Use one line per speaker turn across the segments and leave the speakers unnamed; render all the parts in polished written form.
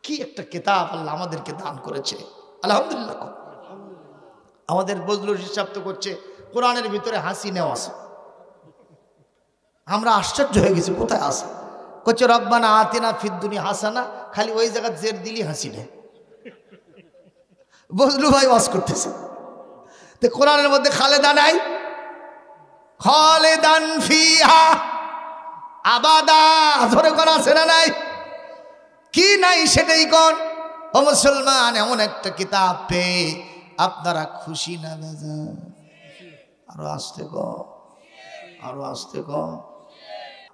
কি একটা কিতাব আল্লাহ আমাদেরকে দান করেছে, আলহামদুলিল্লাহ। আমাদের বজলুর হিসাব তো করছে কোরআনের ভিতরে হাসি নেওয়া আছে। আমরা আশ্চর্য হয়ে গেছি, কোথায় আছে? করছে রব্বানা আতিনা ফিদ দুনিয়া হাসানা, খালি ওই জায়গা জের দিলি হাসি নেয়। বজলু ভাই ওয়াজ করতেছে, তো কোরআনের মধ্যে খালেদা নাই, খালেদান ফিহা আবাদা, ধরে কোন আছে না নাই? কি নাই সেটাই কোন। ও মুসলমান, এমন একটা কিতাব পেয়ে আপনারা খুশি না বেজার? আরো আসতে কম, আরো আসতে কম।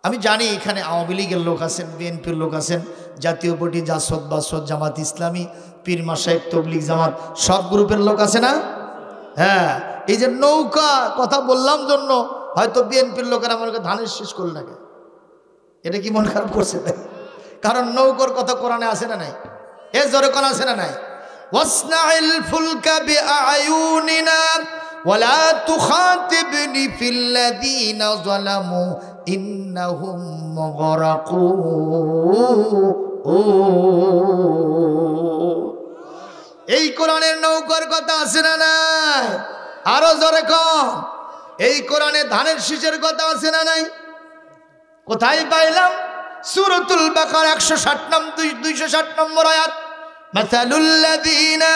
আমি জানি এখানে আওয়ামী লীগের লোক আছেন, বিএনপির লোক আছেন, জাতীয় পার্টি, জাসদ, বাসদ, জামাত ইসলামী, পীর মাশায়েখ, তবলিগ জামাত, সব গ্রুপের লোক আছে না? হ্যাঁ, এই যে নৌকা কথা বললাম জন্য হয়তো বিএনপির লোকেরা আমাকে ধানের শেষ করল না, এটা কি মন খারাপ করছে? কারণ নৌকার কথা কোরআনে আছে না নাই? এ জোরে কোন আছে না নাই? ওয়াসনাইল ফুলকা বিআয়ুনিনা ওয়ালা তুখাতিবনি ফিল্লাযীনা যালামু ইন্নাহুম মুগরাকুন। এই কোরআনের নৌকার কথা আছে না নাই? আরো জোরে কম। এই কোরআনে ধানের শীষের কথা আছে না নাই? কোথায় পাইলাম? সূরাতুল বাকারা 260 নম্বর আয়াত। মাসালুল লাযীনা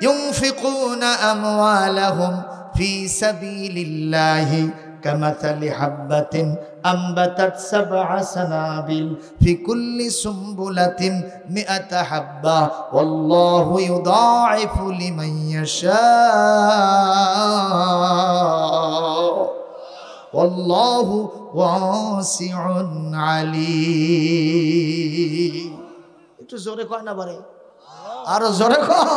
ইউনফিকুনা আমওয়ালাহুম ফি সাবিলিল্লাহি কামাসালি হাববাতিন আনবাতাত সাবআ সানাবিল ফি কুল্লি সুমবুলাতিন মিআতা হাব্বা ওয়াল্লাহু ইউদাঈফু লিমান ইয়াশা ওয়াল্লাহু ওয়াসিউন আলীম। একটু জোরে কয় না বারে, আরো জোরে কয়।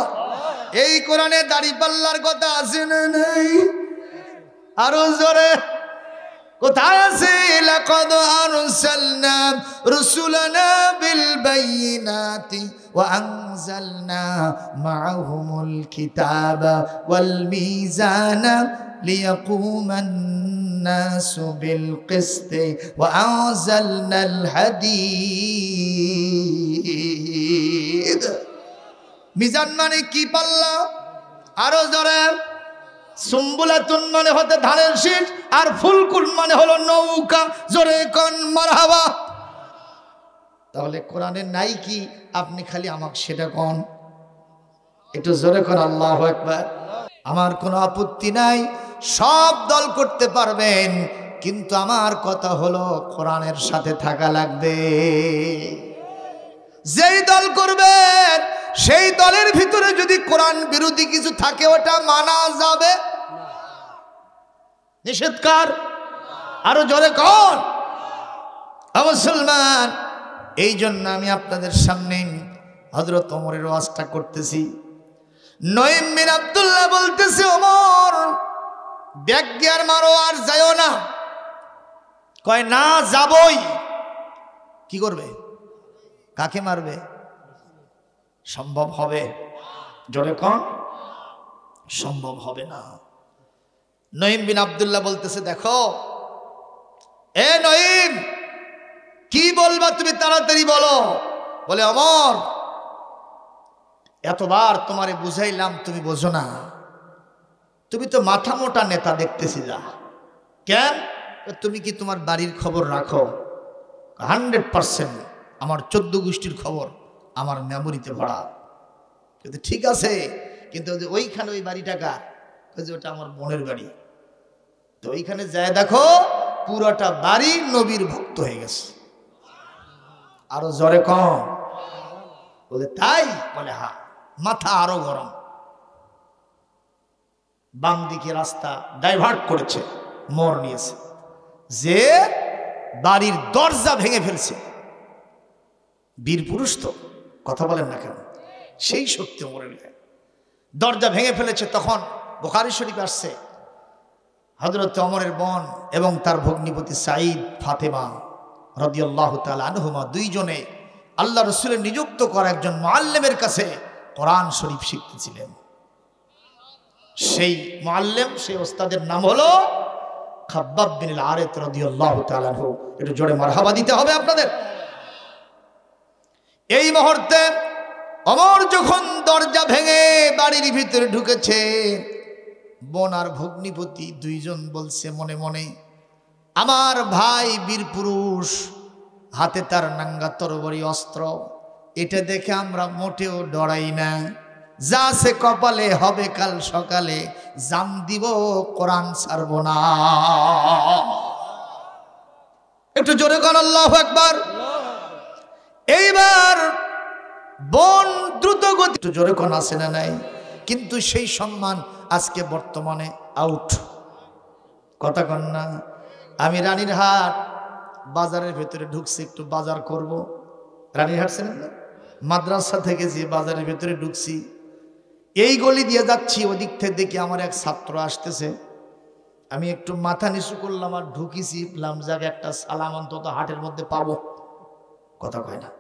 এই কোরআনে দাড়িপাল্লার কথা আছে না নাই? আরো জোরে। কোথায় আছে? লাকাদ আরসালনা রুসুলানা বিল বাইয়িনাতি ওয়া আনজালনা মাআহুমুল কিতাবা ওয়াল মিজানা লিয়াকুমান নাসু বিল কিসতি ওয়া আনজালনাল হাদীদ। মিজান মানে কি? পাল্লা। আরো জোরে। সুম্বুলাতুন মানে হতে ধানের শীষ, আর ফুলকুন মানে হলো নৌকা। জোরে কোন মারহাবা। তাহলে কোরআনে নাই কি? আপনি খালি আমাকে সেটা কোন, একটু জোরে কোন আল্লাহু আকবার। আমার কোনো আপত্তি নাই, সব দল করতে পারবেন, কিন্তু আমার কথা হলো কোরআনের সাথে থাকা লাগবে। যেই দল করবেন সেই দলের ভিতরে যদি কোরআন বিরোধী কিছু থাকে ওটা মানা যাবে, নিষেধকার। আরো জোরে কোন মুসলমান। এই জন্য আমি আপনাদের সামনে হযরত ওমরের ওয়াজটা করতেছি। নঈম বিন আব্দুল্লাহ বলতেছে, ওমর ব্যাগ গিয়ার মারো, আর যাইও না। কয় না, যাবই। কি করবে? কাকে মারবে? সম্ভব হবে? জোরে কোন। সম্ভব হবে না। নঈম বিন আব্দুল্লাহ বলতেছে, দেখো এ নঈম, কি বলবা তুমি, তাড়াতাড়ি বলো। বলে, ওমর এতবার তোমারে বুঝাইলাম, তুমি বোঝো না। তুমি তো মাথা মোটা নেতা দেখতেছি। যা কেন? তুমি কি তোমার বাড়ির খবর রাখো? 100% আমার 14 গোষ্ঠীর খবর আমার মেমোরিতে ভরা। কিন্তু ঠিক আছে, কিন্তু ওইখানে ওই বাড়িটা কার? ওটা আমার বোনের বাড়ি। তো ওইখানে যায় দেখো পুরোটা বাড়ি নবীর ভক্ত হয়ে গেছে। আরো জোরে কম। বলে তাই? বলে হ্যাঁ। মাথা আরো গরম। বাম দিকে রাস্তা ডাইভার্ট করেছে, মোড় নিয়েছে, যে বাড়ির দরজা ভেঙে ফেলছে। বীর পুরুষ তো, কথা বলেন না কেন? সেই শক্তি ওমরের গায়ে। দরজা ভেঙে ফেলেছে। তখন বুখারী শরীফ আসছে, হযরত ওমরের বোন এবং তার ভগ্নিপতি সাঈদ, ফাতেমা রাদিয়াল্লাহু তাআলা আনহুমা, দুইজনে আল্লাহ রাসূলের নিযুক্ত করা একজন মুআল্লিমের কাছে কোরআন শরীফ শিখতেছিলেন। সেই মুআল্লিম, সেই ওস্তাদের নাম হলো খাব্বাব বিন আল-আরাত রাদিয়াল্লাহু তাআলা আনহু। একটু জোরে মারহাবা দিতে হবে আপনাদের। এই মুহূর্তে ওমর যখন দরজা ভেঙে বাড়ির ভিতরে ঢুকেছে, বোন আর ভগ্নিপতি দুইজন বলছে মনে মনে, আমার ভাই বীর পুরুষ, হাতে তার নাঙ্গা তরবারি অস্ত্র, এটা দেখে আমরা মোটেও ডরাই না। যা সে কপালে হবে কাল সকালে, জান দিব কোরআন ছাড়ব না। একটু জোরে কোন আল্লাহু আকবার। এইবার বোন দ্রুত গতি, একটু জোরে কোন আছে না নাই? কিন্তু সেই সম্মান আজকে বর্তমানে আউট। কথা কন না। আমি রানীরহাট বাজারের ভেতরে ঢুকছি, একটু বাজার করব। রানীরহাট ছিলেন না, মাদ্রাসা থেকে যে বাজারের ভেতরে ঢুকছি, এই গলি দিয়ে যাচ্ছি, ওদিক থেকে দেখি আমার এক ছাত্র আসতেছে। আমি একটু মাথা নিচু করলাম আর ঢুকিছি, বললাম যাক একটা সালাম অন্তত হাটের মধ্যে পাবো। কথা কয় না,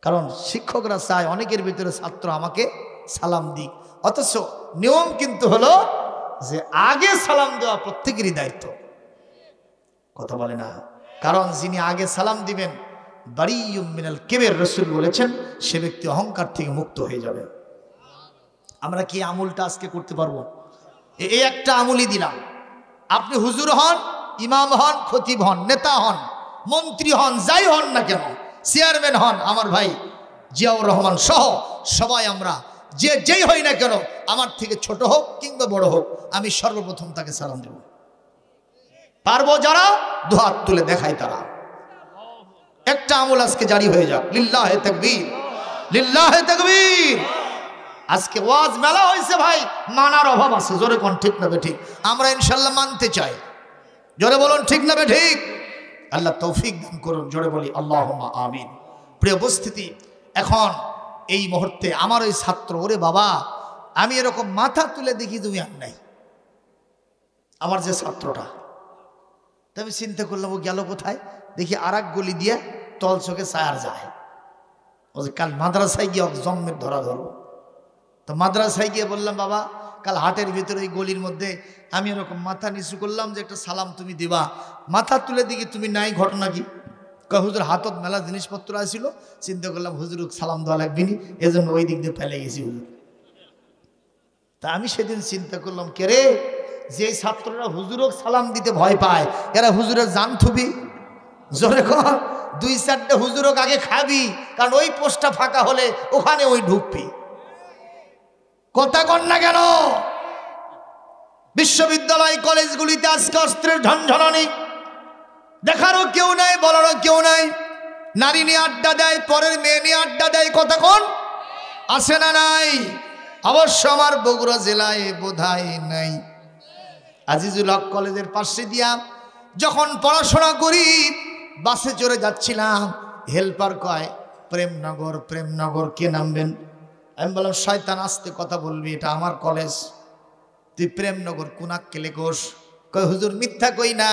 কারণ শিক্ষকরা চায় অনেকের ভিতরে ছাত্র আমাকে সালাম দিক, অথচ নিয়ম কিন্তু হলো যে আগে সালাম দেওয়া প্রত্যেকেরই দায়িত্ব। কথা বলে না, কারণ যিনি আগে সালাম দিবেন বারিয়ুম মিনাল কিবর, রাসূল বলেছেন সে ব্যক্তি অহংকার থেকে মুক্ত হয়ে যাবে। আমরা কি আমলটা আজকে করতে পারবো? এই একটা আমলই দিলাম। আপনি হুজুর হন, ইমাম হন, খতিব হন, নেতা হন, মন্ত্রী হন, যাই হন না কেন, চেয়ারম্যান হন, আমার ভাই জিয়াউর রহমান সহ সবাই আমরা যে যেই হই না কেন, আমার থেকে ছোট হোক কিংবা বড় হোক, আমি সর্বপ্রথম তাকে সালাম দেব। পারবো যারা দুহাত তুলে দেখায় তারা। একটা আমল আজকে জারি হয়ে যাক। লিল্লাহে তাকবীর, লিল্লাহে তাকবীর। আজকে ওয়াজ মেলা হয়েছে ভাই, মানার অভাব আছে। জোরে কোন ঠিক না ঠিক? আমরা ইনশাল্লাহ মানতে চাই। জোরে বলুন ঠিক না ঠিক? আল্লাহ তৌফিক দান করুন। জোরে বলি আল্লাহুম্মা আমিন। প্রিয় উপস্থিতি, এখন এই মুহূর্তে আমার ওই ছাত্র, ওরে বাবা, আমি এরকম মাথা তুলে দেখি তুমি আর নাই, আমার যে ছাত্রটা। আমি চিন্তা করলাম ও গেল কোথায়, দেখি আর এক গলি দিয়ে তল চোখে ছায়ার যায়। ও যে কাল মাদ্রাসায় গিয়ে জন্মের ধরা ধরো। তো মাদ্রাসায় গিয়ে বললাম বাবা, কাল হাটের ভিতরে ওই গলির মধ্যে আমি এরকম মাথা নিচু করলাম যে একটা সালাম তুমি দিবা, মাথা তুলে দিকে তুমি নাই, ঘটনা কি? হুজুর হাতত মেলা জিনিসপত্র আসছিল, চিন্তা করলাম হুজুর সালাম দেওয়া লাগবে নি, এজন্য ওই দিক দিয়ে ফেলে গেছি হুজুর। তা আমি সেদিন চিন্তা করলাম, কে রে, যে ছাত্ররা হুজুরক সালাম দিতে ভয় পায়, এরা হুজুরের জান থুবি। জোরে কর, দুই চারটে হুজুরক আগে খাবি, কারণ ওই পোস্টটা ফাঁকা হলে ওখানে ওই ঢুকবি। কথা কন না কেন? বিশ্ববিদ্যালয় কলেজগুলিতে আজকে অস্ত্রের ঝনঝনানি, দেখারও কেউ নাই, বলারও কেউ নাই। নারী নিয়ে আড্ডা দেয়, পরের মেয়ে নিয়ে আড্ডা দেয়। কথা কন, আছে না নাই? অবশ্য আমার বগুড়া জেলায় বোধহয় নাই। আজিজুল হক কলেজের পাশে দিয়া যখন পড়াশোনা করি, বাসে চড়ে যাচ্ছিলাম, হেল্পার কয় প্রেমনগর, প্রেমনগর কে নামবেন? আমি বললাম শয়তান, আসতে কথা বলবি, এটা আমার কলেজ, তুই প্রেমনগর কোনাক কেলে কোষ? কয় হুজুর মিথ্যা কই না,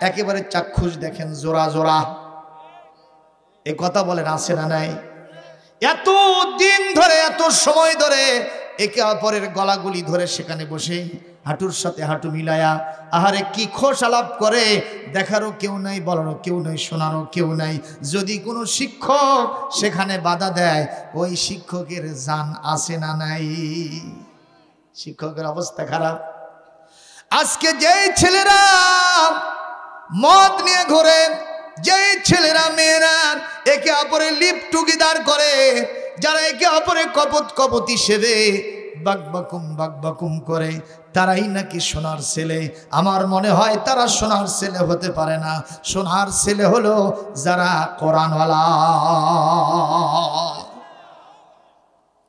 একেবারে চাক্ষুষ দেখেন, জোড়া জোড়া। এ কথা বলেন, আছে না নাই? এত দিন ধরে, এত সময় ধরে একে অপরের গলাগুলি ধরে সেখানে বসে হাঁটুর সাথে হাঁটু মিলায়া আহারে কি খোশ আলাপ করে, দেখারও কেউ নাই, বলারও কেউ নাই, শোনারও কেউ নাই। যদি কোনো শিক্ষক সেখানে বাধা দেয়, ওই শিক্ষকের জান আছে না নাই? শিক্ষকের অবস্থা খারাপ। আজকে যেই ছেলেরা মদ নিয়ে ঘোরে, যেই ছেলেরা মেয়েরা একে অপরের লিপ টুগেদার করে, যারা একে অপরের কপত কপতি সেবে বাকবাকুম করে, তারাই নাকি সোনার ছেলে। আমার মনে হয় তারা সোনার ছেলে হতে পারে না। সোনার ছেলে হলো যারা কোরআনওয়ালা।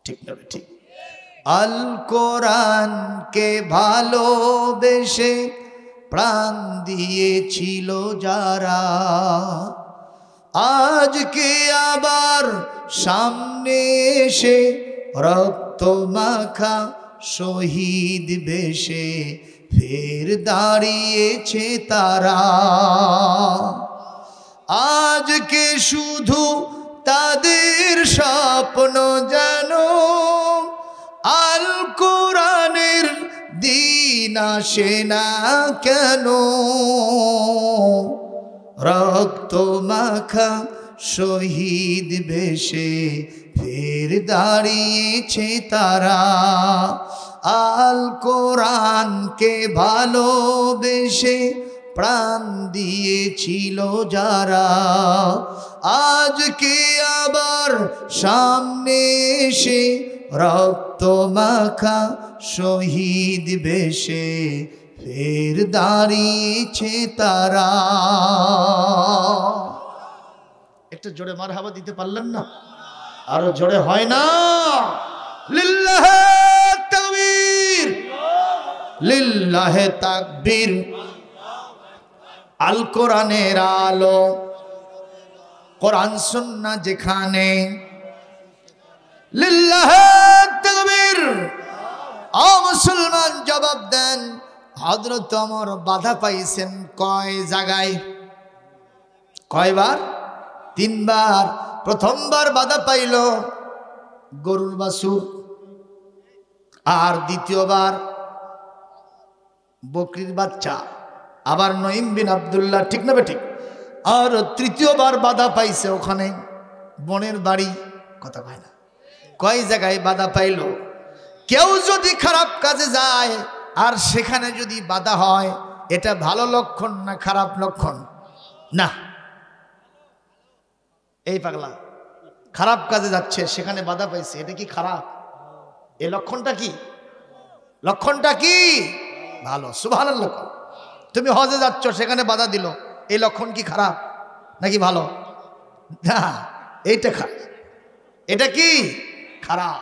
ঠিক না ঠিক? আল কোরআনকে ভালোবেসে প্রাণ দিয়েছিল যারা, আজকে আবার সামনে এসে রক্ত মাখা শহীদ বেশে ফের দাঁড়িয়েছে তারা। আজকে শুধু তাদের স্বপ্ন যেন আল কোরআনের দিন আসে না কেন, রক্ত মাখা শহীদ বেশে ফের দাঁড়িয়েছে তারা। আল কোরআনকে ভালোবেসে প্রাণ দিয়েছিল যারা, আজকে আবার সামনে এসে রক্ত মাখা শহীদ বেশে ফের দাঁড়িয়েছে তারা। একটু জোরে মারহাবা দিতে পারলেন না? আরো জোরে হয় না? লিল্লাহে তাকবীর, লিল্লাহে তাকবীর। আল কোরআনের আলো, কোরআন সুন্নাহ যেখানে, লিল্লাহে তাকবীর। ও মুসলমান জবাব দেন, হযরত ওমর বাধা পাইছেন কয় জায়গায়? কয়বার? 3 বার। প্রথমবার বাধা পাইল গরুর বাছুর, আর দ্বিতীয়বার বকরির বাচ্চা, আবার নঈম বিন আব্দুল্লাহ, ঠিক না বেঠিক? আর তৃতীয়বার বাধা পাইছে ওখানে বনের বাড়ি, কথা কয় না, কয় জায়গায় বাধা পাইল? কেউ যদি খারাপ কাজে যায় আর সেখানে যদি বাধা হয়, এটা ভালো লক্ষণ না খারাপ লক্ষণ? না। এই পাগলা খারাপ কাজে যাচ্ছে, সেখানে বাধা পাইছে, এটা কি খারাপ? এই লক্ষণটা কি? লক্ষণটা কি? ভালো। সুবহানাল্লাহ। তুমি হজে যাচ্ছ, সেখানে বাধা দিল, এই লক্ষণ কি খারাপ নাকি ভালো? না, এইটা খারাপ। এটা কি খারাপ।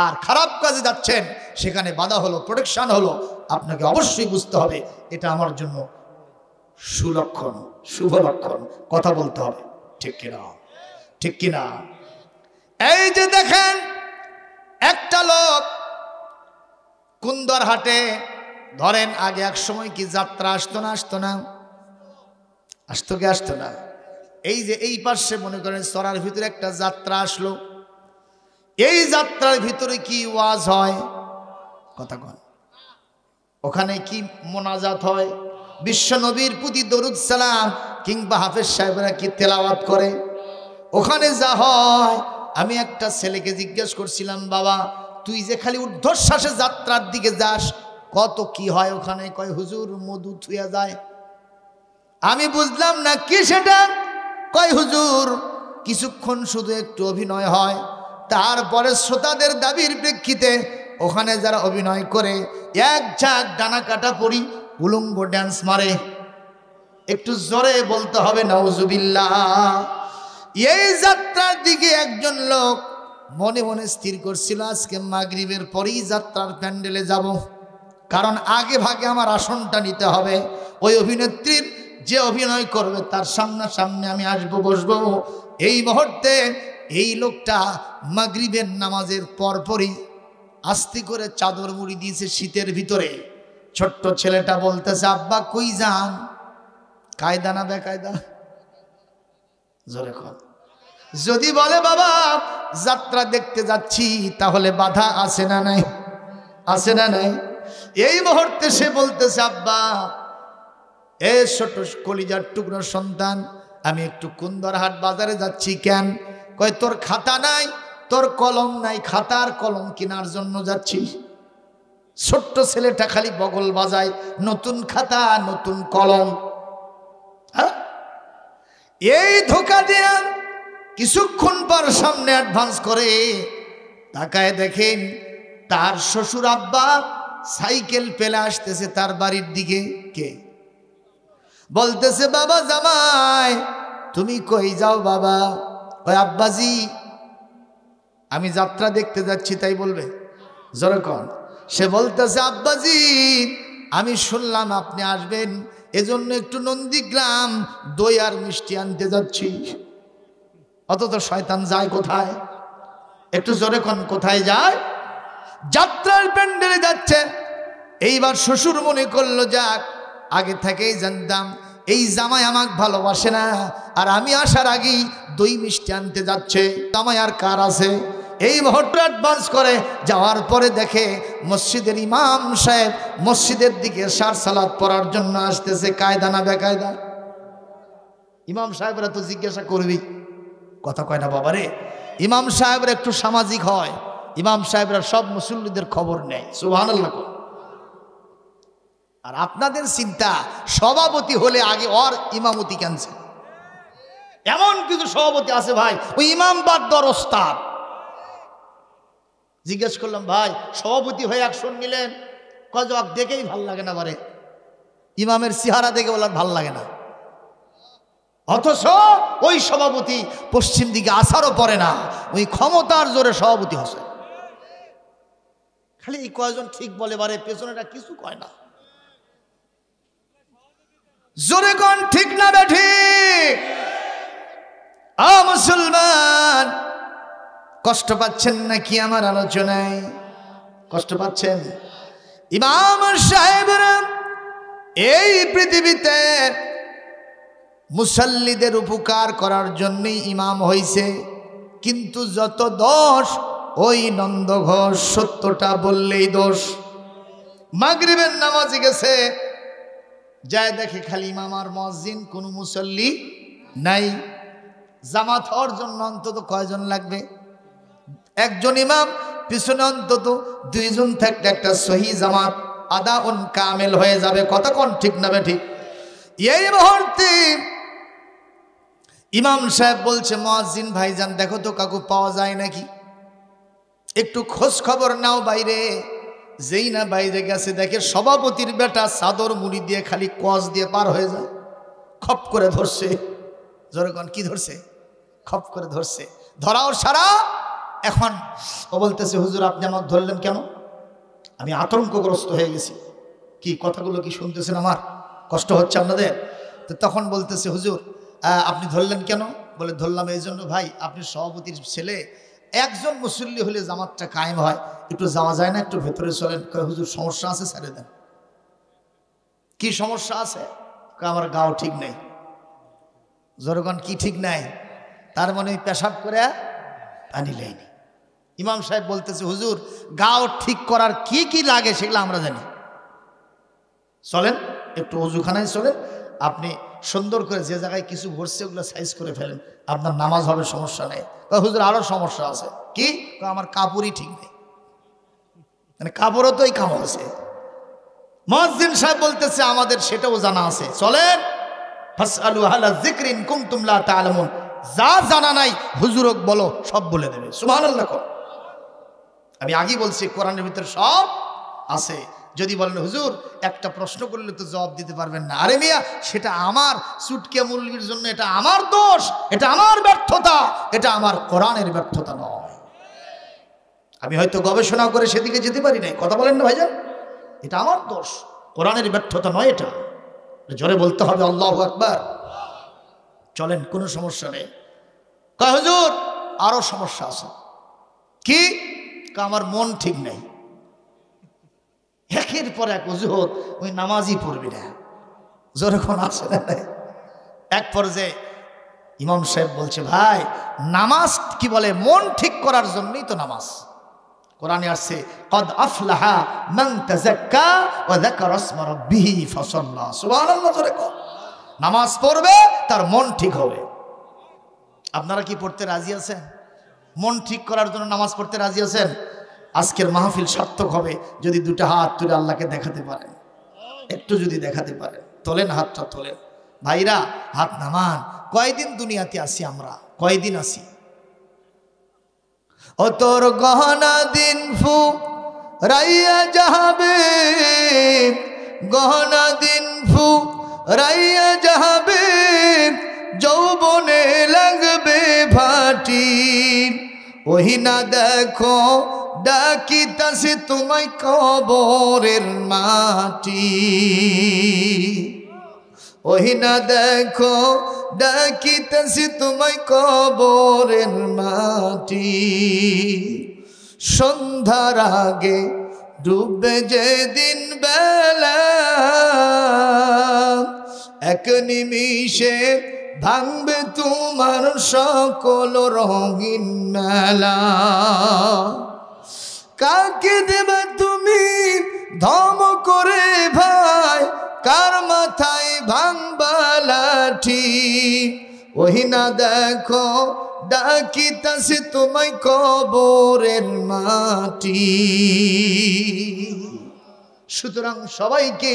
আর খারাপ কাজে যাচ্ছেন, সেখানে বাধা হলো, প্রোটেকশন হলো, আপনাকে অবশ্যই বুঝতে হবে এটা আমার জন্য সুলক্ষণ, শুভ লক্ষণ। কথা বলতে হবে, ঠিক কিনা? ঠিক কিনা? এই যে দেখেন, একটা লোক কুন্দরহাটে, ধরেন আগে এক সময় কি যাত্রা আসতো না? আসতো না? আসতো কি আসতো না? এই যে এই পাশে মনে করেন সরার ভিতরে একটা যাত্রা আসলো, এই যাত্রার ভিতরে কি ওয়াজ হয়? কথা কন। ওখানে কি মোনাজাত হয়? বিশ্ব নবীর প্রতি দরুদ সালাম কিংবা হাফেজ সাহেবরা কি তেলাওয়াত করে? ওখানে যা হয়, আমি একটা ছেলেকে জিজ্ঞেস করছিলাম, বাবা তুই যে খালি ঊর্ধ্বশ্বাসে যাত্রার দিকে যাস, কত কি হয় ওখানে? কয় হুজুর মধু থুয়া যায়। আমি বুঝলাম না কি সেটা। কয় হুজুর কিছুক্ষণ শুধু একটু অভিনয় হয়, তারপরে শ্রোতাদের দাবির প্রেক্ষিতে ওখানে যারা অভিনয় করে এক ঝাঁক ডানা কাটা পরি উলঙ্গ ড্যান্স মারে। একটু জোরে বলতে হবে নাউজুবিল্লাহ। এই যাত্রার দিকে একজন লোক মনে মনে স্থির করছিল, আজকে মাগরিবের পরেই যাত্রার প্যান্ডেলে যাব, কারণ আগে ভাগে আমার আসনটা নিতে হবে। ওই অভিনেত্রীর যে অভিনয় করবে তার সামনাসামনি আমি আসবো, বসবো। এই মুহূর্তে এই লোকটা মাগরিবের নামাজের পরপরই আস্তে করে চাদর মুড়ি দিয়েছে শীতের ভিতরে। ছোট্ট ছেলেটা বলতেছে, আব্বা কই যান? কায়দা না বেকায়দা? জোরে কর। যদি বলে বাবা যাত্রা দেখতে যাচ্ছি, তাহলে বাধা আছে না নাই? আছে না নাই? এই মুহূর্তে সে বলতেছে, আব্বা এ ছোট কলিজার টুকরো সন্তান, আমি একটু কুন্দরহাট বাজারে যাচ্ছি। কেন? কয় তোর খাতা নাই, তোর কলম নাই, খাতার কলম কেনার জন্য যাচ্ছি। ছোট্ট ছেলেটা খালি বগল বাজায়, নতুন খাতা নতুন কলম। এই ধোকা দিয়া কিছুক্ষণ পর সামনে অ্যাডভান্স করে তাকায় দেখেন তার শ্বশুর আব্বা সাইকেল পেলে আসতেছে তার বাড়ির দিকে। কে? বলতেছে, বাবা জামাই তুমি কই যাও বাবা? ওই আব্বাজি আমি যাত্রা দেখতে যাচ্ছি, তাই বলবে? যেরকম সে বলতেছে, আব্বাজি আমি শুনলাম আপনি আসবেন, এজন্য একটু নন্দীগ্রাম দই আর মিষ্টি আনতে যাচ্ছি। অথচ শয়তান যায় কোথায়? একটু জোরে কোন কোথায় যায়? যাত্রার প্যান্ডেলে যাচ্ছে। এইবার শ্বশুর মনে করলো, যাক আগে থেকেই জানতাম এই জামাই আমাকে ভালোবাসে না, আর আমি আসার আগেই দই মিষ্টি আনতে যাচ্ছে। জামাই আর কার আছে? এই মুহূর্তে অ্যাডভান্স করে যাওয়ার পরে দেখে মসজিদের ইমাম সাহেব মসজিদের দিকে সার সালাত পড়ার জন্য আসতেছে। কায়দা না বেকায়দা? ইমাম সাহেবরা তো জিজ্ঞাসা করবি, কথা কয় না বাবারে? ইমাম সাহেবরা একটু সামাজিক হয়, ইমাম সাহেবরা সব মুসল্লিদের খবর নেয়। সুবহানাল্লাহ। আর আপনাদের চিন্তা সভাপতি হলে আগে ওর ইমামতি ক্যান্সেল। এমন কিছু সভাপতি আছে ভাই, ওই ইমাম বাদ দর ওস্তাদ। জিজ্ঞেস করলাম ভাই সভাপতি হয়ে অ্যাকশন নিলেন, কজক দেখেই ভাল লাগে না, বারে ইমামের চেহারা দেখে বলার ভাল লাগে না। অথচ ওই সভাপতি পশ্চিম দিকে আসারও পড়ে না, ওই ক্ষমতার জোরে সভাপতি হসে। খালি এই কয়জন ঠিক বলে, বারে পেছনেটা কিছু কয় না। জোরে কোন ঠিক না বেঠিক? আ মুসলমান, কষ্ট পাচ্ছেন নাকি আমার আলোচনায়? কষ্ট পাচ্ছেন? ইমাম সাহেবরা এই পৃথিবীতে মুসল্লিদের উপকার করার জন্যই ইমাম হইছে, কিন্তু যত দোষ ওই নন্দ ঘোষ, সত্যটা বললেই দোষ। মাগরিবের নামাজে গেছে, যায় দেখে খালি ইমাম আর মুয়াজ্জিন, কোনো মুসল্লি নাই। জামাত হওয়ার জন্য অন্তত কয়জন লাগবে? একজন ইমাম, পিছনে অন্তত দুইজন থাকলে একটা সহি জামাত আদাউন কামেল হয়ে যাবে। কথা কোন ঠিক না ঠিক? এই মুহূর্তে ইমাম সাহেব বলছে, মুয়াজ্জিন ভাইজান দেখো তো কাকু পাওয়া যায় নাকি, একটু খোঁজ খবর নাও বাইরে। যেই না বাইরে গেছে, দেখে সভাপতির বেটা চাদর মুড়ি দিয়ে খালি কস দিয়ে পার হয়ে যায়। খপ করে ধরছে। জোরগণ কি ধরছে? খপ করে ধরছে। ধরাও সারা। এখন ও বলতেছে, হুজুর আপনি আমাকে ধরলেন কেন? আমি আতঙ্কগ্রস্ত হয়ে গেছি। কি কথাগুলো কি শুনতেছেন? আমার কষ্ট হচ্ছে আপনাদের? তো তখন বলতেছে, হুজুর আপনি ধরলেন কেন? বলে ধরলাম এই জন্য ভাই, আপনি সভাপতির ছেলে, একজন মুসল্লি হলে জামাতটা কায়েম হয়, একটু যাওয়া যায় না? একটু ভেতরে চলেন। হুজুর সমস্যা আছে, ছেড়ে দেন। কি সমস্যা আছে? আমার গাও ঠিক নেই। জনগণ কি ঠিক নাই? তার মানে পেশাব করে পানি লেয়নি। ইমাম সাহেব বলতেছে, হুজুর গাও ঠিক করার কি কি লাগে সেগুলো আমরা জানি। চলেন একটু অজুখানায় চলেন, আপনি সুন্দর করে যে জায়গায় কিছু ভরছে ওগুলো সাইজ করে ফেলেন, আপনার নামাজ হবে, সমস্যা নেই। হুজুর আরো সমস্যা আছে। কি? আমার কাপড়ই ঠিক নেই। মানে কাপড়ও তো এই কাম আছে। মুয়াজ্জিন সাহেব বলতেছে, আমাদের সেটাও জানা আছে, চলেন। ফাসআলু আহলা যিকরি ইন কুনতুম লা তা'লামুন। যা জানা নাই হুজুরক বলো, সব বলে দেবে। সুবহানাল্লাহ। আমি আগেই বলছি কোরআনের ভিতরে সব আছে। যদি বলেন হুজুর একটা প্রশ্ন করলে তো জবাব দিতে পারবেন না, আরে মিয়া সেটা আমার চুটকে মুরগির জন্য এটা আমার দোষ, এটা আমার ব্যর্থতা, এটা আমার কোরআনের ব্যর্থতা নয়। আমি হয়তো গবেষণা করে সেদিকে যেতে পারি নাই, কথা বলেন না ভাইজান, এটা আমার দোষ, কোরআনের ব্যর্থতা নয়। এটা জোরে বলতে হবে আল্লাহু আকবার। চলেন, কোনো সমস্যা নেই। কয় হুজুর আরো সমস্যা আছে। কি? আমার মন ঠিক নাই। একের পর এক অজুহাত, ওই নামাজই পড়বি না। যখন আসে না, এক পর্যায়ে ইমাম সাহেব বলছে, ভাই নামাজ কি বলে? মন ঠিক করার জন্যই তো নামাজ। কোরআনে আসছে, কদ আফলাহা মান তাযাক্কা ওয়া যাকারা ইসমা রাব্বিহি ফাসাল্লা। সুবহানাল্লাহ। জোরে কর। নামাজ পড়বে তার মন ঠিক হবে। আপনারা কি পড়তে রাজি আছেন? মন ঠিক করার জন্য নামাজ পড়তে রাজি আছেন? আজকের মাহফিল সার্থক হবে যদি দুটো হাত তুলে আল্লাহকে দেখাতে পারেন, একটু যদি দেখাতে পারেন। তোলেন হাতটা, তোলেন ভাইরা, হাত নামান। কয়দিন দুনিয়াতে আসি আমরা? কয়দিন আসি? ও তোর গহনা দিন ফু রাইয়া যাবে, গহনা দিন ফু রাইয়া যাবে, যৌবনে লাগবে ভাটি। ওহি না দেখো ডাকিতাছে তোমায় কবরের মাটি। ওহি না দেখো ডাকিতাছে তোমায় কবরের মাটি। সন্ধ্যার আগে ডুববে যেদিন বেলা, এক নিমিষে ভাঙবে তোমার সকল রঙিন মেলা। কাকে দেবে তুমি ধম করে ভাই, কার মাথায় ভাঙবা লাঠি? ওহি না দেখো ডাকিতাছে তোমায় কবরের মাটি। সুতরাং সবাইকে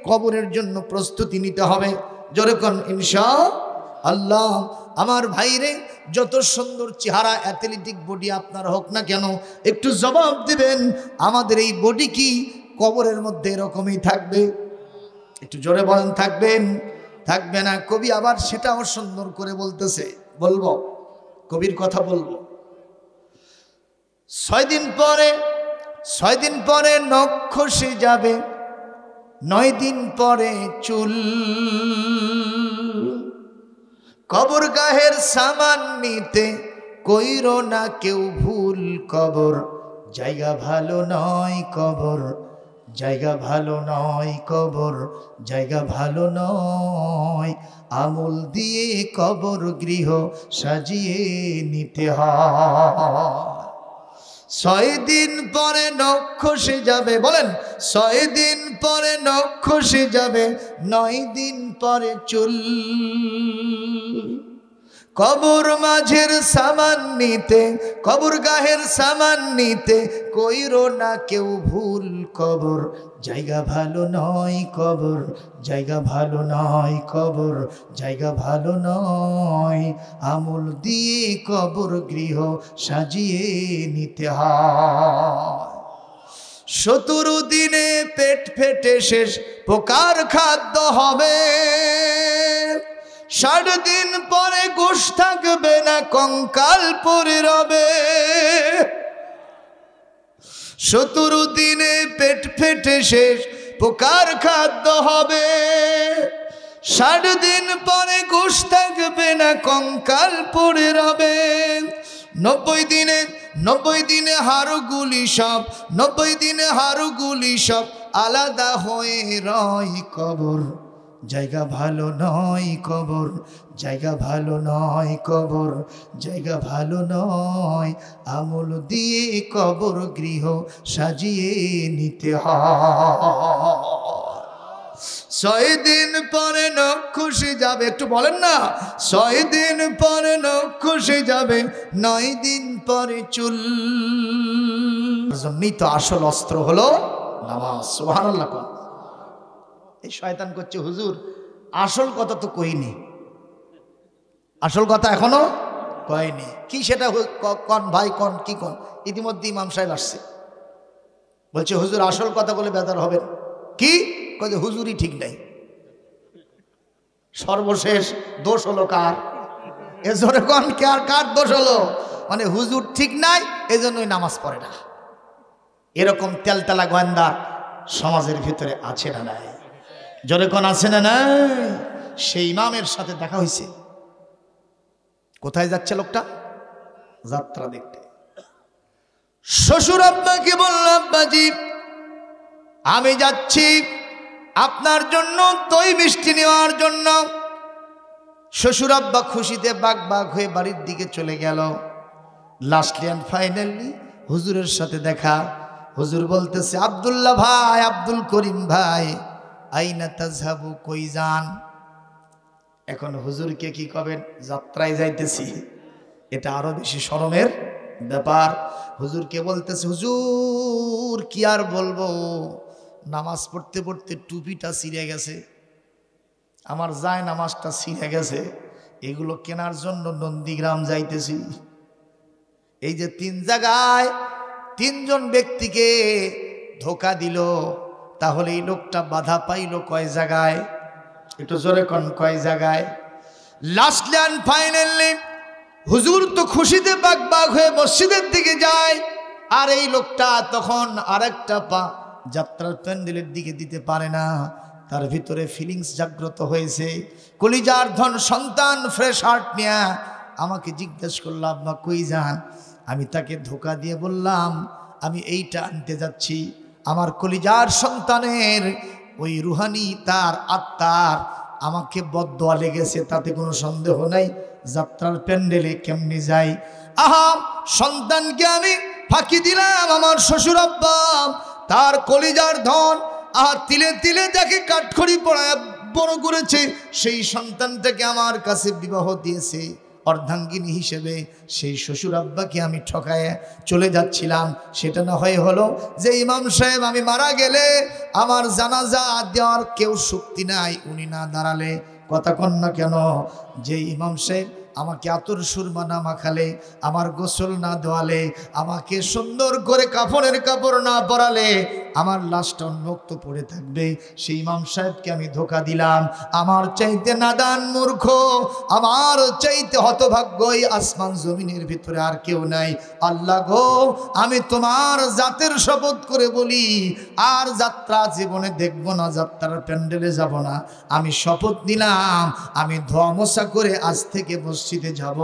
কবরের জন্য প্রস্তুতি নিতে হবে। জোরে কোন ইনশাআল্লাহ। আমার ভাইরে, যত সুন্দর চেহারা অ্যাথলেটিক বডি আপনার হোক না কেন, একটু জবাব দিবেন, আমাদের এই বডি কি কবরের মধ্যে এরকমই থাকবে? একটু জোরে বলেন, থাকবেন? থাকবে না। কবি আবার সেটাও সুন্দর করে বলতেছে, বলবো কবির কথা বলবো। 6 দিন পরে নখ খসে যাবে, 9 দিন পরে চুল। কবর গাহের সামান নিতে কইরো না কেউ ভুল। কবর জায়গা ভালো নয়, কবর জায়গা ভালো নয়, কবর জায়গা ভালো নয়। আমল দিয়ে কবর গৃহ সাজিয়ে নিতে হয়। 6 দিন পরে নখ খসে যাবে, বলেন 6 দিন পরে নখ খসে যাবে, 9 দিন পরে চুল। কবর মাঝের সামান নিতে, কবর গাহের সামান নিতে কইরো না কেউ ভুল। কবর জায়গা ভালো নয়, কবর জায়গা ভালো নয়, কবর জায়গা ভালো নয়। আমল দিয়ে কবর গৃহ সাজিয়ে নিতে হয়। 17 দিনে পেট ফেটে শেষ, পোকার খাদ্য হবে। 60 দিন পরে গোশ থাকবে না, কঙ্কাল পড়ে রবে। 17 দিনে পেট ফেটে শেষ, পোকার খাদ্য হবে। 60 দিন পরে গোশ থাকবে না, কঙ্কাল পড়ে রবে। 90 দিনে হাড়গুলি সব, 90 দিনে হাড়গুলি সব আলাদা হয়ে রয়। কবর জায়গা ভালো নয়, কবর জায়গা ভালো নয়, কবর জায়গা ভালো নয়। আমল দিয়ে কবর গৃহ সাজিয়ে নিতে হয়। 6 দিন পরে নখ খসে যাবে, একটু বলেন না, 6 দিন পরে নখ খসে যাবে, 9 দিন পরে চুল। জন্যই তো আসল অস্ত্র হলো নামাজ। সুবহানাল্লাহ। এই শয়তান করছে, হুজুর আসল কথা তো কইনি, আসল কথা এখনো কয়নি। কি সেটা কন ভাই, কন কি কন? ইতিমধ্যে ইমাম সাহেব আসছে, বলছে হুজুর আসল কথা বলে বেদার হবেন। কি কয়ে? হুজুরই ঠিক নাই। সর্বশেষ দোষ হলো কার? এজরে কন কার দোষ হলো? মানে হুজুর ঠিক নাই, এজন্যই নামাজ পড়ে না। এরকম তেলতেলা গোয়েন্দা সমাজের ভিতরে আছে না নাই? জোরে কোন আছে না নাই? সেই ইমামের সাথে দেখা হয়েছে। কোথায় যাচ্ছে লোকটা? যাত্রা দেখতে। শ্বশুর আব্বাকে বলল, আব্বাজি আমি যাচ্ছি আপনার জন্য দই মিষ্টি নেওয়ার জন্য। শ্বশুর আব্বা খুশিতে বাগ হয়ে বাড়ির দিকে চলে গেল। লাস্টলি অ্যান্ড ফাইনালি হুজুরের সাথে দেখা। হুজুর বলতেছে, আব্দুল্লাহ ভাই, আব্দুল করিম ভাই, আইনা তাজহাবু, কই যান? এখন হুজুরকে কি কবেন? যাত্রায় যাইতেছি। এটা আরো বেশি শরমের ব্যাপার। হুজুরকে বলতেছে, হুজুর কি আর বলবো, নামাজ পড়তে পড়তে টুপিটা ছিঁড়ে গেছে, আমার যায় নামাজটা ছিঁড়ে গেছে, এগুলো কেনার জন্য নন্দীগ্রাম যাইতেছি। এই যে 3 জায়গায় 3 জন ব্যক্তিকে ধোকা দিল, তাহলে এই লোকটা বাধা পাইল কয় জায়গায়? একটু জোরে কোন, কয় জায়গায়? লাস্টলি অ্যান্ড ফাইনালি হুজুর তো খুশিতে বাগ হয়ে মসজিদের দিকে যায়, আর এই লোকটা তখন আরেকটা পা যাত্রার প্যান্ডেলের দিকে দিতে পারে না। তার ভিতরে ফিলিংস জাগ্রত হয়েছে। কলিজার ধন সন্তান ফ্রেশ হার্ট নিয়ে আমাকে জিজ্ঞেস করল, আব্বা কই যান? আমি তাকে ধোকা দিয়ে বললাম আমি এইটা আনতে যাচ্ছি। আমার কলিজার সন্তানের ওই রুহানি তার আত্মার আমাকে বদদোয়া লেগেছে, তাতে কোনো সন্দেহ নাই। যাত্রার প্যান্ডেলে কেমনি যাই? আহা, সন্তানকে আমি ফাঁকি দিলাম। আমার শ্বশুর আব্বা তার কলিজার ধন আর তিলে তিলে যাকে কাঠখড়ি পড়ায় বড় করেছে, সেই সন্তানটাকে আমার কাছে বিবাহ দিয়েছে। অর্ধাঙ্গিনী হিসেবে সেই শ্বশুর আব্বাকে আমি ঠকায় চলে যাচ্ছিলাম। সেটা না হয় হলো যে ইমাম সাহেব আমি মারা গেলে আমার জানাজা দেওয়ার কেউ শক্তি নাই, উনি না দাঁড়ালে। কথা কন না কেন? যে ইমাম সাহেব আমাকে আতর সুরমা না মাখালে, আমার গোসল না দেওয়ালে, আমাকে সুন্দর করে কাফনের কাপড় না পরালে আমার লাশটা উন্মুক্ত পড়ে থাকবে, সেই ইমাম সাহেবকে আমি ধোকা দিলাম। আমার চাইতে নাদান মূর্খ, আমার চাইতে হতভাগ্যই আসমান জমিনের ভিতরে আর কেউ নাই। আল্লাহ গো, আমি তোমার জাতের শপথ করে বলি আর যাত্রা জীবনে দেখব না, যাত্রার প্যান্ডেলে যাব না। আমি শপথ নিলাম আমি ধোয়া মোছা করে আজ থেকে মসজিদে যাব,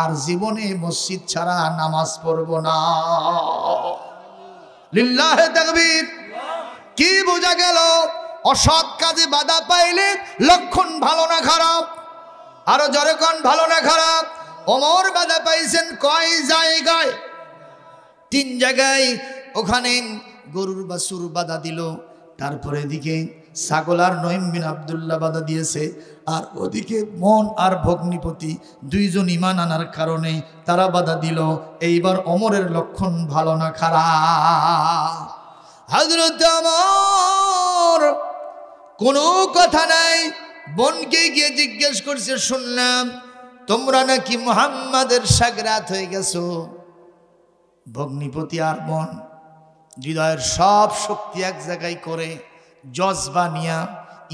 আর জীবনে মসজিদ ছাড়া নামাজ পড়ব না। লিল্লাহে তাকবীর। কি বোঝা গেল? অসৎ কাজে বাধা পাইলে লক্ষণ ভালো না খারাপ? আরো জোরে কোন ভালো না খারাপ? ওমর বাধা পাইছেন কয় জায়গায়? 3 জায়গায়। ওখানে গরুর বাছুর বাধা দিল, তারপরে এদিকে ছাগল আর নঈম বিন আব্দুল্লাহ বাধা দিয়েছে, আর ওদিকে মন আর ভগ্নিপতি দুইজন ঈমান আনার কারণে তারা বাধা দিল। এইবার ওমরের লক্ষণ ভালো না খারাপ? হযরত ওমর কোনো কথা নাই, বোনকে গিয়ে জিজ্ঞেস করছে, শুনলাম তোমরা নাকি মুহাম্মাদের সাগরাত হয়ে গেছো। ভগ্নিপতি আর বোন হৃদয়ের সব শক্তি এক জায়গায় করে জজবা নিয়া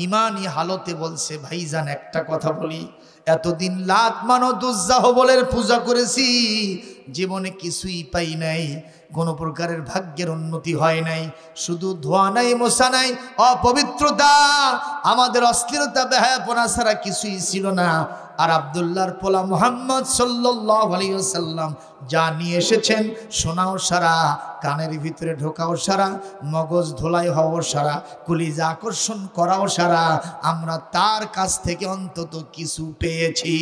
ইমানি হালতে বলছে, ভাইজান একটা কথা বলি, এতদিন লাত মানত উজ্জা হবলের পূজা করেছি, জীবনে কিছুই পাই নাই, কোনো প্রকারের ভাগ্যের উন্নতি হয় নাই, শুধু ধোয়া নাই, মোছা নাই, অপবিত্রতা, আমাদের অশ্লীলতা বেহায়াপনা ছাড়া কিছুই ছিল না। আর আব্দুল্লাহর পোলা মুহাম্মদ সাল্লাল্লাহু আলাইহি ওয়াসাল্লাম যা নিয়ে এসেছেন, শোনাও সারা, কানের ভিতরে ঢোকাও সারা, মগজ ধোলাই হওয়াও সারা, কলিজা আকর্ষণ করাও সারা, আমরা তার কাছ থেকে অন্তত কিছু পেয়েছি।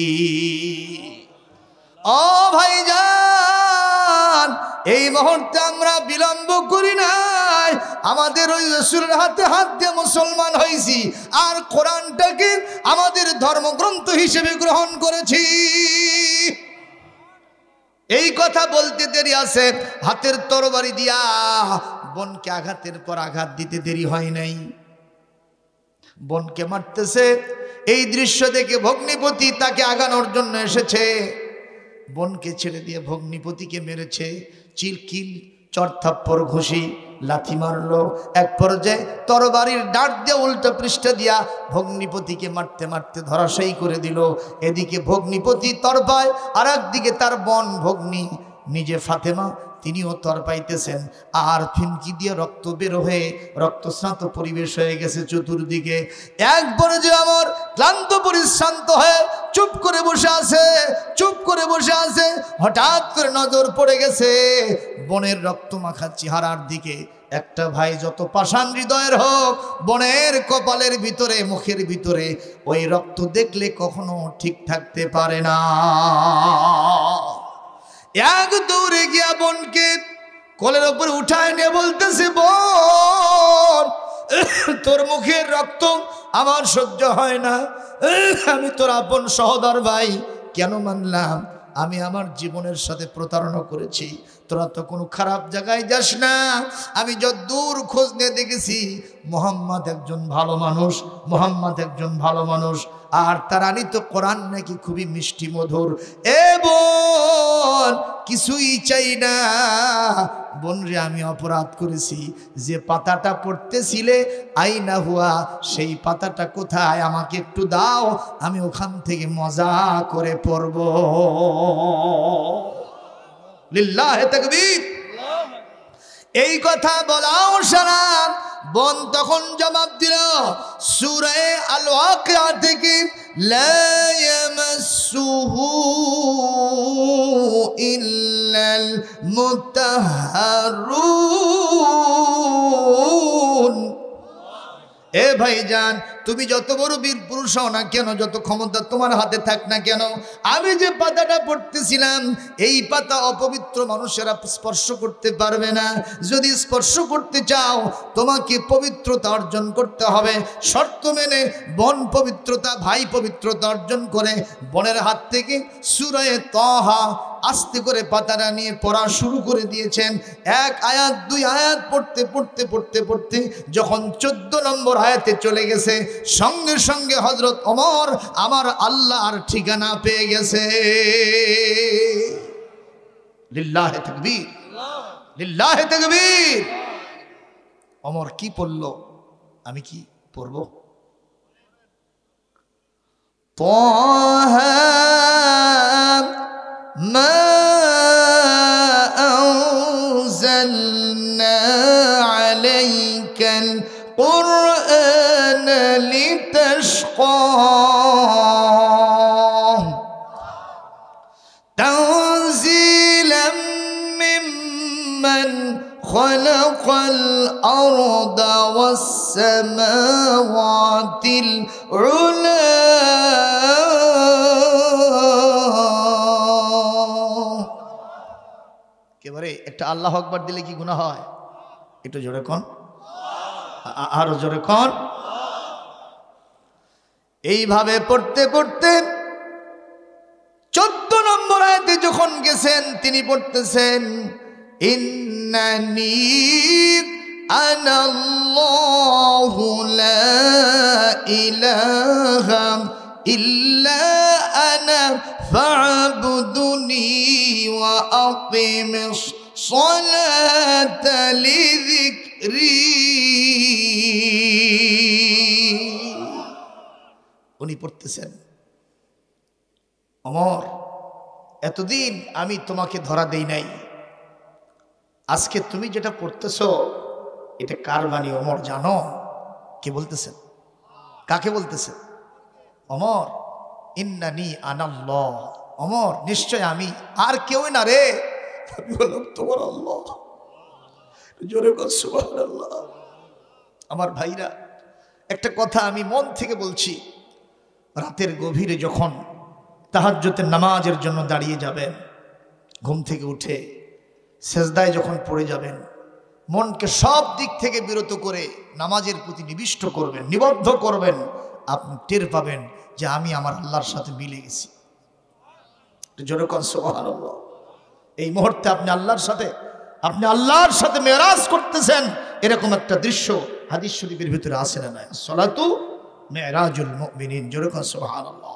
ও ভাইজান, এই মুহূর্তে আমরা বিলম্ব করি নাই, আমাদের ওই রাসূলের হাতে হাত দিয়ে মুসলমান হয়েছি, আর কোরআনটাকে আমাদের ধর্মগ্রন্থ হিসেবে গ্রহণ করেছি। এই কথা বলতে দেরি আছে, হাতের তরবারি দিয়া বোনকে আঘাতের পর আঘাত দিতে দেরি হয় নাই, বোনকে মারতেছে। এই দৃশ্য দেখে ভগ্নিপতি তাকে আগানোর জন্য এসেছে, বোনকে ছেড়ে দিয়ে ভগ্নিপতিকে মেরেছে। চিলকিল, চরথাপ্পর, ঘুষি, লাথি মারলো। এক পর্যায়ে তরবারির ডাট দিয়ে উল্টো পৃষ্ঠ দিয়া ভগ্নিপতিকে মারতে মারতে ধরাশায়ী করে দিল। এদিকে ভগ্নিপতি তরপায়, আর একদিকে তার বোন ভগ্নি নিজে ফাতেমা তিনিও তর পাইতেছেন, আর ফিনকি দিয়ে রক্ত বের হয়ে রক্তস্নাত পরিবেশ হয়ে গেছে চতুর্দিকে। একবারে যে আমার ক্লান্ত পরিশ্রান্ত হয়ে চুপ করে বসে আছে, চুপ করে বসে আছে, হঠাৎ করে নজর পড়ে গেছে বোনের রক্তমাখা চেহারার দিকে। একটা ভাই যত পাষাণ হৃদয়ের হোক, বোনের কপালের ভিতরে, মুখের ভিতরে ওই রক্ত দেখলে কখনো ঠিক থাকতে পারে না। এক দৌড়ে গিয়া বোনকে কোলের উপর উঠায় নিয়ে বলতেছে, বোন, তোর মুখের রক্ত আমার সহ্য হয় না, আমি তোর আপন সহোদর ভাই, কেন মানলাম? আমি আমার জীবনের সাথে প্রতারণা করেছি, তোরা তো কোনো খারাপ জায়গায় যাস না। আমি যত দূর খোঁজ নিয়ে দেখেছি মুহাম্মদ একজন ভালো মানুষ, মুহাম্মদ একজন ভালো মানুষ, আর তার আনিত কোরআন নাকি খুবই মিষ্টি মধুর। এ বোন, কিছুই চাই না। বোন রে, আমি অপরাধ করেছি, যে পাতাটা পড়তেছিলে আইনা হুয়া, সেই পাতাটা কোথায় আমাকে একটু দাও, আমি ওখান থেকে মজা করে পড়ব। লিল্লাহে তাকবীর। এই কথা বলাও সারা। বোন তখন জবাব দিল সূরা আল ওয়াকিয়া থেকে, লা ইয়ামাসসুহু ইল্লাল মুতাহহারুন। এ ভাইজান, তুমি যত বড় বীর পুরুষ হও না কেন, যত ক্ষমতা তোমার হাতে থাক না কেন, আমি যে পাতাটা পড়তেছিলাম এই পাতা অপবিত্র মানুষেরা স্পর্শ করতে পারবে না। যদি স্পর্শ করতে চাও তোমাকে পবিত্রতা অর্জন করতে হবে। শর্ত মেনে বোন পবিত্রতা, ভাই পবিত্রতা অর্জন করে বোনের হাত থেকে সূরা তাহা আস্তে করে পাতাটা নিয়ে পড়া শুরু করে দিয়েছেন। এক আয়াত দুই আয়াত পড়তে পড়তে পড়তে পড়তে যখন 14 নম্বর আয়াতে চলে গেছে, সঙ্গে সঙ্গে হযরত ওমর আমার আল্লাহর ঠিকানা পেয়ে গেছে। লিল্লাহে তাকবীর, লিল্লাহে তাকবীর। ওমর কি পড়ল, আমি কি পড়ব? তাহা মা আনজালনা আলাইকাল কুরআন লিতাশকা তানজিলাম মিম্মান খালাকাল আরদা ওয়াস সামাওয়াতিল উলা। এবারে একটা আল্লাহ আকবার দিলে কি গুনাহ হয়? একটু জোরে কোন, আরো জোরে কোন। এইভাবে পড়তে পড়তে 14 নম্বর আয়াতে যখন গেছেন তিনি পড়তেছেন ইন্নানি আনাল্লাহু লা ইলাহা ইল্লা আনা ফা'বুদুনি ওয়া আকিমিস সালাতা লিযিকরি। উনি পড়তেছেন ওমর এতদিন আমি তোমাকে ধরা দেই নাই, আজকে তুমি যেটা পড়তেছো এটা কার বাণী ওমর জানো? কে বলতেছেন? কাকে বলতেছেন? ওমর ইন্নানি আনাল্লাহ, ওমর নিশ্চয় আমি, আর কেউ না রে। আমি বললাম তোমার আল্লাহ, জোরে বল সুবহানাল্লাহ। আমার ভাইরা একটা কথা আমি মন থেকে বলছি, রাতের গভীরে যখন তাহাজ্জুদের নামাজের জন্য দাঁড়িয়ে যাবেন, ঘুম থেকে উঠে সেজদায় যখন পড়ে যাবেন, মনকে সব দিক থেকে বিরত করে নামাজের প্রতি নিবিষ্ট করবেন, নিবদ্ধ করবেন, আপনি টের পাবেন যে আমি আমার আল্লাহর সাথে মিলে গেছি। জোরে কোন সুবহানাল্লাহ। এই মুহূর্তে আপনি আল্লাহর সাথে মেরাজ করতেছেন, এরকম একটা দৃশ্য হাদিস শরীফের ভিতরে আছে না নাই? সালাতু মিরাজুল মুমিনিন। জোরে কোন সুবহানাল্লাহ।